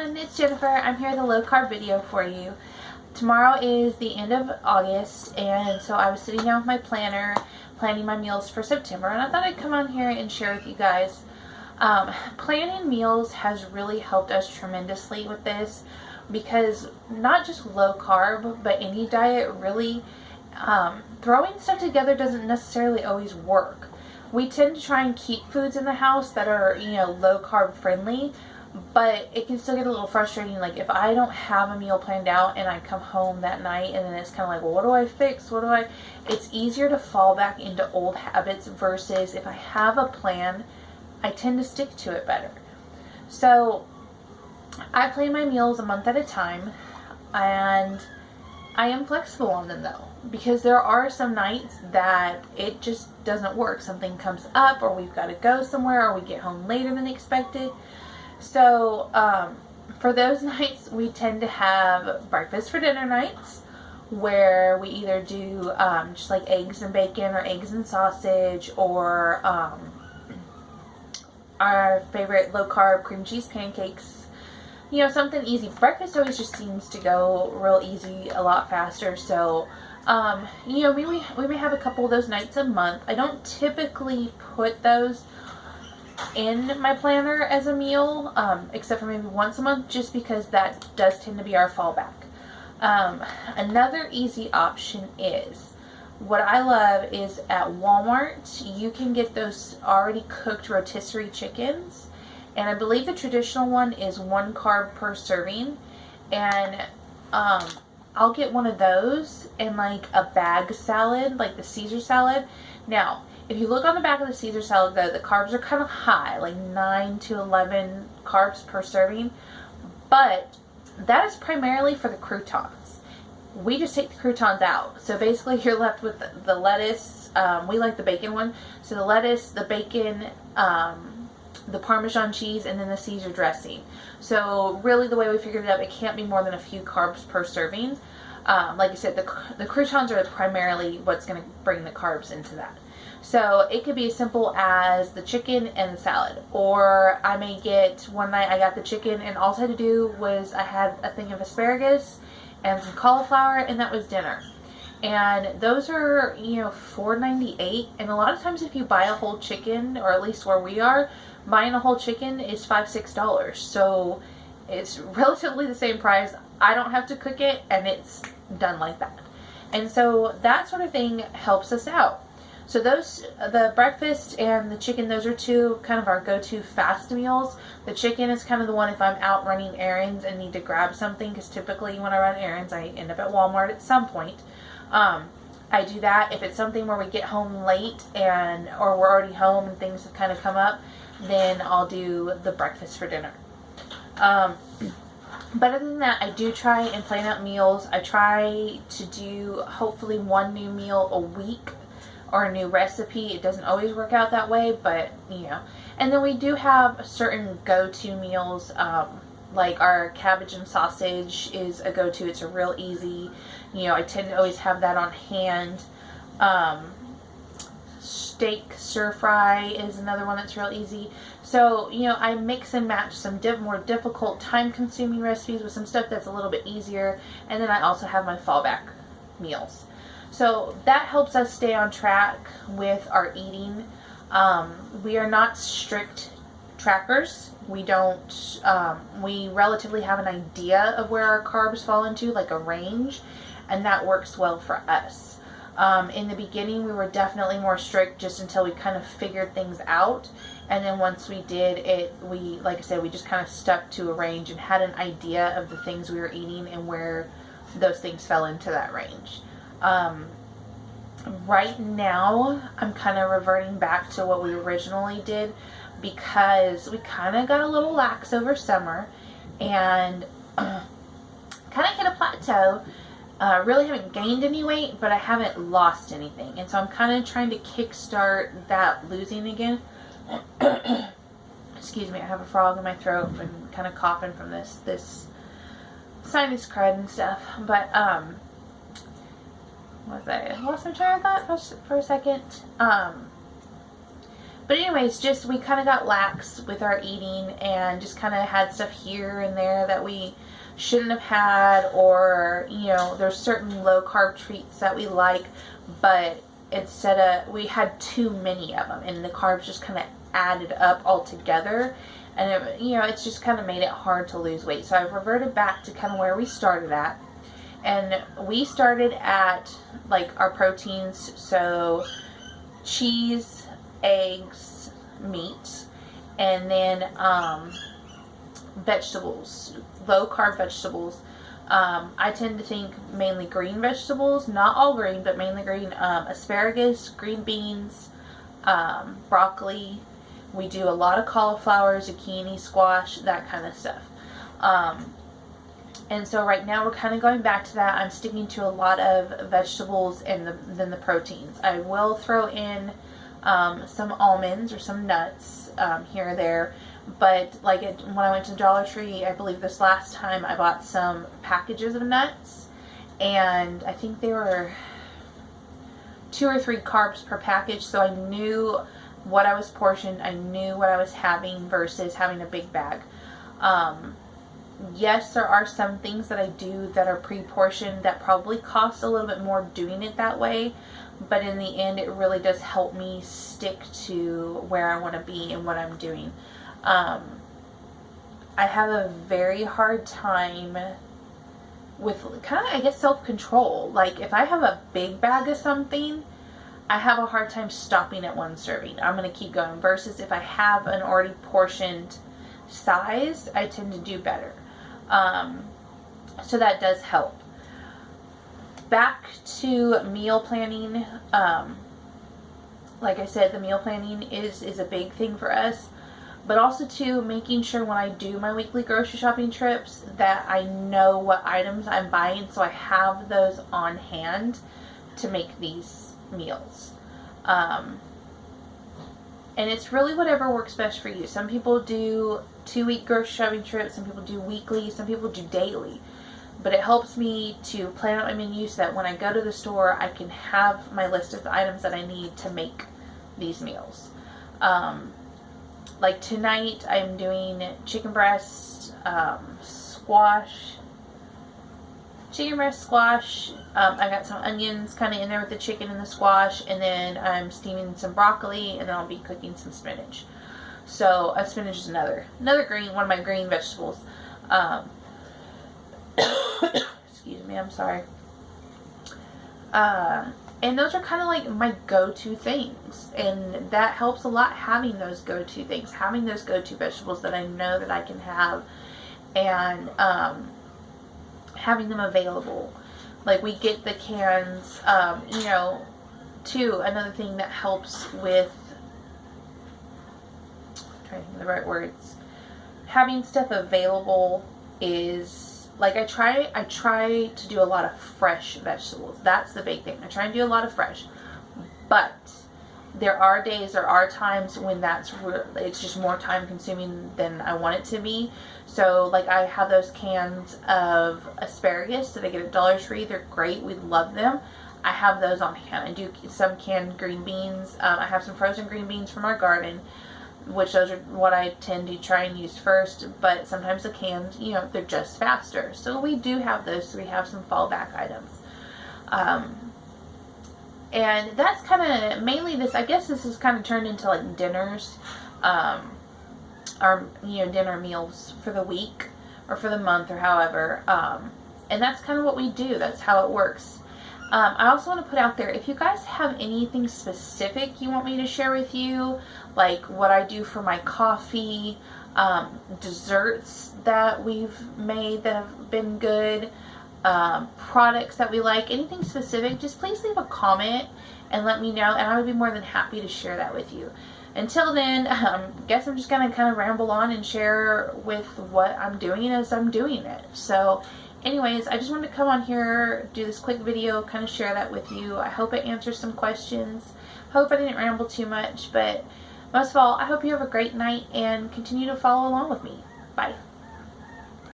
everyone, it's Jennifer. I'm here with a low carb video for you. Tomorrow is the end of August, and so I was sitting down with my planner planning my meals for September, and I thought I'd come on here and share with you guys. Planning meals has really helped us tremendously with this, because not just low carb but any diet really, throwing stuff together doesn't necessarily always work. We tend to try and keep foods in the house that are, low carb friendly, but it can still get a little frustrating. Like if I don't have a meal planned out and I come home that night and then it's kind of like, well, what do I fix? It's easier to fall back into old habits versus if I have a plan, I tend to stick to it better. So I plan my meals a month at a time, and I am flexible on them though, because there are some nights that it just doesn't work. Something comes up, or we've got to go somewhere, or we get home later than expected. So for those nights, we tend to have breakfast for dinner nights, where we either do just like eggs and bacon or eggs and sausage, or our favorite low carb cream cheese pancakes. Something easy. Breakfast always just seems to go real easy, a lot faster. So, we may have a couple of those nights a month. I don't typically put those in my planner as a meal, except for maybe once a month, just because that does tend to be our fallback. Another easy option is, what I love is at Walmart, you can get those already cooked rotisserie chickens. And I believe the traditional one is 1 carb per serving. And I'll get one of those and like a bag salad, like the Caesar salad. Now, if you look on the back of the Caesar salad though, the carbs are kind of high, like 9 to 11 carbs per serving. But that is primarily for the croutons. We just take the croutons out. So basically you're left with the lettuce. We like the bacon one. So the lettuce, the bacon, the Parmesan cheese, and then the Caesar dressing. So really the way we figured it out, it can't be more than a few carbs per serving. Like I said, the croutons are primarily what's going to bring the carbs into that. So it could be as simple as the chicken and the salad. Or I may get, one night I got the chicken and all I had to do was I had a thing of asparagus and some cauliflower, and that was dinner. And those are, $4.98. And a lot of times if you buy a whole chicken, or at least where we are, buying a whole chicken is $5-6. So it's relatively the same price. I don't have to cook it, and it's done like that. And so that sort of thing helps us out. So those, the breakfast and the chicken, those are two kind of our go-to fast meals. The chicken is kind of the one if I'm out running errands and need to grab something, because typically when I run errands, I end up at Walmart at some point. I do that. If it's something where we get home late or we're already home and things have kind of come up, then I'll do the breakfast for dinner. But other than that, I do try and plan out meals. I try to do hopefully one new meal a week, or a new recipe. It doesn't always work out that way, but and then we do have certain go-to meals, like our cabbage and sausage is a go-to. It's a real easy, I tend to always have that on hand. Steak stir fry is another one that's real easy. So, I mix and match some more difficult, time-consuming recipes with some stuff that's a little bit easier, and then I also have my fallback meals. So that helps us stay on track with our eating. We are not strict trackers. We don't, we relatively have an idea of where our carbs fall into, like a range, and that works well for us. In the beginning, we were definitely more strict just until we kind of figured things out. And then once we did it, like I said, we just kind of stuck to a range and had an idea of the things we were eating and where those things fell into that range. Right now, I'm kind of reverting back to what we originally did, because we kind of got a little lax over summer and kind of hit a plateau. Really haven't gained any weight, but I haven't lost anything. And so I'm kind of trying to kickstart that losing again. Excuse me, I have a frog in my throat and kind of coughing from this sinus crud and stuff. But, I lost my train of thought for a second. But anyways, just we kind of got lax with our eating and just kind of had stuff here and there that we shouldn't have had, or, you know, there's certain low carb treats that we like, but instead of, we had too many of them and the carbs just kind of added up all together, and it, you know, it's just kind of made it hard to lose weight. So I've reverted back to kind of where we started at, and we started at like our proteins, so cheese, eggs, meat, and then vegetables, low carb vegetables. I tend to think mainly green vegetables, not all green, but mainly green. Asparagus, green beans, broccoli. We do a lot of cauliflower, zucchini, squash, that kind of stuff. And so right now we're kind of going back to that. I'm sticking to a lot of vegetables and then the proteins. I will throw in some almonds or some nuts here or there. But like when I went to the Dollar Tree, I believe this last time, I bought some packages of nuts, and I think they were 2 or 3 carbs per package, so I knew what I was portioned, I knew what I was having versus having a big bag. Yes, there are some things that I do that are pre-portioned that probably cost a little bit more doing it that way, but in the end it really does help me stick to where I want to be and what I'm doing. I have a very hard time with kind of, I guess, self-control. Like if I have a big bag of something, I have a hard time stopping at 1 serving. I'm going to keep going, versus if I have an already portioned size, I tend to do better. So that does help. Back to meal planning. Like I said, the meal planning is a big thing for us. But also too, making sure when I do my weekly grocery shopping trips that I know what items I'm buying, so I have those on hand to make these meals. And it's really whatever works best for you. Some people do 2-week grocery shopping trips, some people do weekly, some people do daily. But it helps me to plan out my menu so that when I go to the store, I can have my list of the items that I need to make these meals. Like tonight, I'm doing chicken breast, squash. I got some onions kind of in there with the chicken and the squash, and then I'm steaming some broccoli, and then I'll be cooking some spinach. So spinach is another green, one of my green vegetables. Excuse me, I'm sorry. And those are kind of like my go-to things, and that helps a lot, having those go-to things, having those go-to vegetables that I know that I can have, and having them available. Like we get the cans, you know, too, another thing that helps with, I'm trying to think of the right words, having stuff available is, like I try to do a lot of fresh vegetables. That's the big thing. I try and do a lot of fresh. But there are days, there are times when it's just more time consuming than I want it to be. So like I have those cans of asparagus that I get at Dollar Tree. They're great. We love them. I have those on hand. I do some canned green beans. I have some frozen green beans from our garden, which those are what I tend to try and use first, but sometimes the cans, you know, they're just faster. So we do have those, so we have some fallback items. And that's kind of mainly this, I guess this is kind of turned into like dinners, or, you know, dinner meals for the week or for the month or however. And that's kind of what we do. That's how it works. I also want to put out there, if you guys have anything specific you want me to share with you, like what I do for my coffee, desserts that we've made that have been good, products that we like, anything specific, just please leave a comment and let me know, and I would be more than happy to share that with you. Until then, guess I'm just going to kind of ramble on and share with what I'm doing as I'm doing it. So anyways, I just wanted to come on here, do this quick video, kind of share that with you. I hope it answers some questions. Hope I didn't ramble too much, but most of all, I hope you have a great night and continue to follow along with me. Bye.